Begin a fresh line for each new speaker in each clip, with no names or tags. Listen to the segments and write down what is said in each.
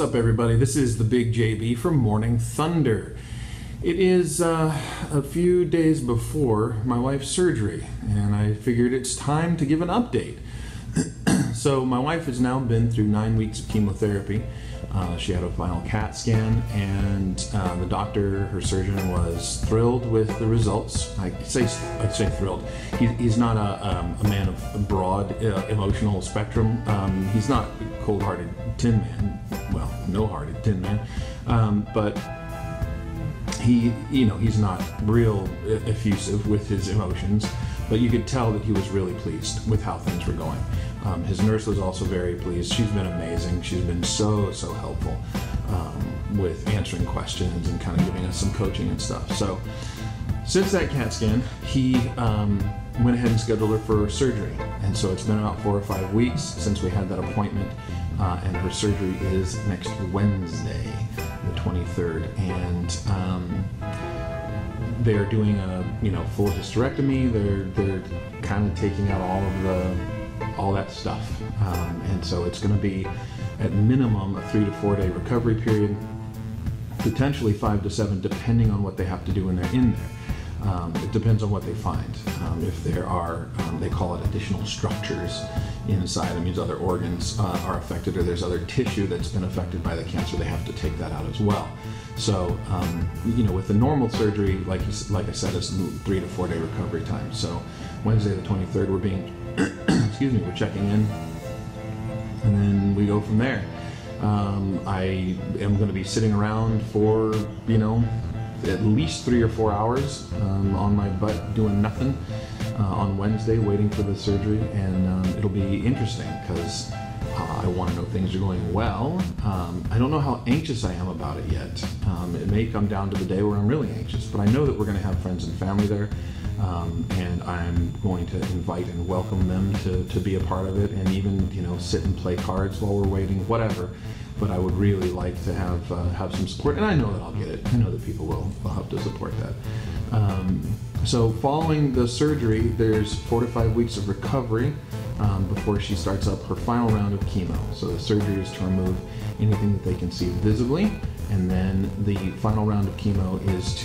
up, everybody? This is TheBigJB from Morning Thunder. It is a few days before my wife's surgery, and I figured it's time to give an update. So my wife has now been through 9 weeks of chemotherapy. She had a final CAT scan, and the doctor, her surgeon, was thrilled with the results. I'd say thrilled. He's not a man of broad emotional spectrum. He's not a cold-hearted tin man. Well, no-hearted tin man. But he's not real effusive with his emotions. But you could tell that he was really pleased with how things were going. His nurse was also very pleased. She's been amazing. She's been so helpful with answering questions and kind of giving us some coaching and stuff. So since that CAT scan, he went ahead and scheduled her for surgery. And so it's been about 4 or 5 weeks since we had that appointment. And her surgery is next Wednesday, the 23rd. And they're doing a full hysterectomy. They're kind of taking out all that stuff, and so it's going to be at minimum a 3 to 4 day recovery period, potentially 5 to 7, depending on what they have to do when they're in there. It depends on what they find. If there are, they call it additional structures inside, it means other organs are affected, or there's other tissue that's been affected by the cancer, they have to take that out as well. So, with the normal surgery, like I said, it's 3 to 4 day recovery time. So Wednesday the 23rd, we're being, we're checking in, and then we go from there. I am going to be sitting around for, at least 3 or 4 hours on my butt doing nothing on Wednesday, waiting for the surgery, and it'll be interesting because I want to know things are going well. I don't know how anxious I am about it yet. It may come down to the day where I'm really anxious, but I know that we're going to have friends and family there, and I'm going to invite and welcome them to be a part of it, and even sit and play cards while we're waiting, whatever. But I would really like to have some support, and I know that I'll get it. I know that people will help to support that. So following the surgery, there's 4 to 5 weeks of recovery before she starts up her final round of chemo. So the surgery is to remove anything that they can see visibly, and then the final round of chemo is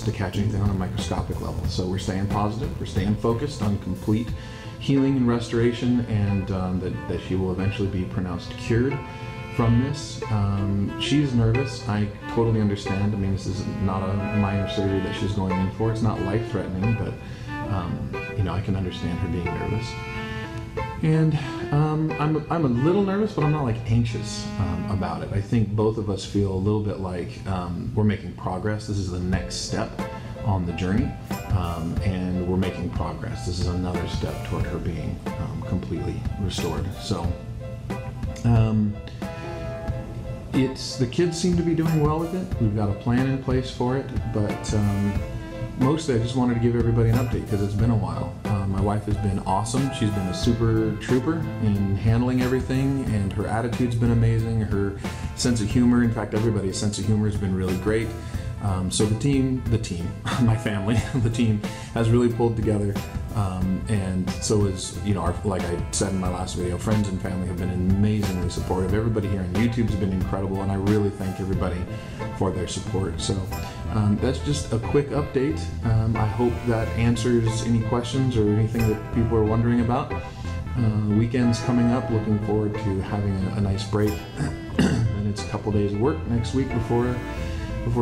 to catch anything on a microscopic level. So we're staying positive, we're staying focused on complete healing and restoration, and that she will eventually be pronounced cured from this. She's nervous. I totally understand. I mean, this is not a minor surgery that she's going in for. It's not life-threatening, but I can understand her being nervous. And I'm a little nervous, but I'm not like anxious about it. I think both of us feel a little bit like we're making progress. This is the next step on the journey, and we're making progress. This is another step toward her being completely restored. So the kids seem to be doing well with it. We've got a plan in place for it, but mostly I just wanted to give everybody an update because it's been a while. My wife has been awesome. She's been a super trooper in handling everything, and her attitude's been amazing. Her sense of humor, in fact, everybody's sense of humor has been really great. So the team, my family, the team has really pulled together, and so is, like I said in my last video, friends and family have been amazingly supportive. Everybody here on YouTube has been incredible, and I really thank everybody for their support. So that's just a quick update. I hope that answers any questions or anything that people are wondering about. Weekend's coming up, looking forward to having a nice break, and it's a couple days of work next week before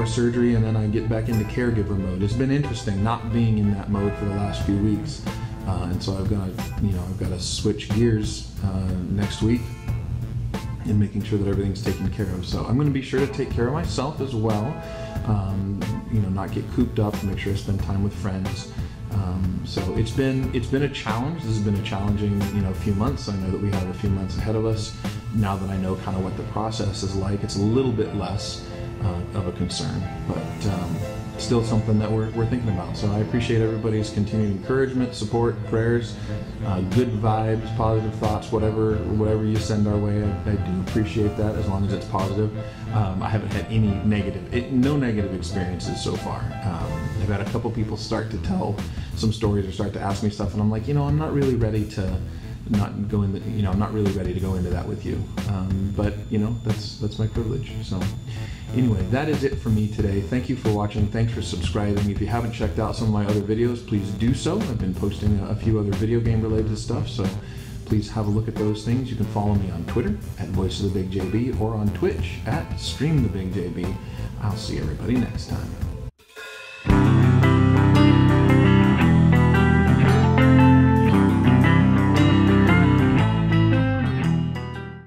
surgery, and then I get back into caregiver mode. It's been interesting not being in that mode for the last few weeks, and so I've got to switch gears next week and making sure that everything's taken care of. So I'm going to be sure to take care of myself as well, not get cooped up, make sure I spend time with friends. So it's been a challenge. This has been a challenging few months. I know that we have a few months ahead of us. Now that I know kind of what the process is like, it's a little bit less of a concern, but still something that we're thinking about. So I appreciate everybody's continued encouragement, support, prayers, good vibes, positive thoughts, whatever you send our way. I do appreciate that, as long as it's positive. I haven't had any no negative experiences so far. I've had a couple people start to tell some stories or start to ask me stuff, and I'm like, I'm not really ready to not go in. You know, I'm not really ready to go into that with you. But you know, that's my privilege. So anyway, that is it for me today. Thank you for watching. Thanks for subscribing. If you haven't checked out some of my other videos, please do so. I've been posting a few other video game related stuff, so please have a look at those things. You can follow me on Twitter at Voice of the Big JB or on Twitch at Stream the Big JB. I'll see everybody next time.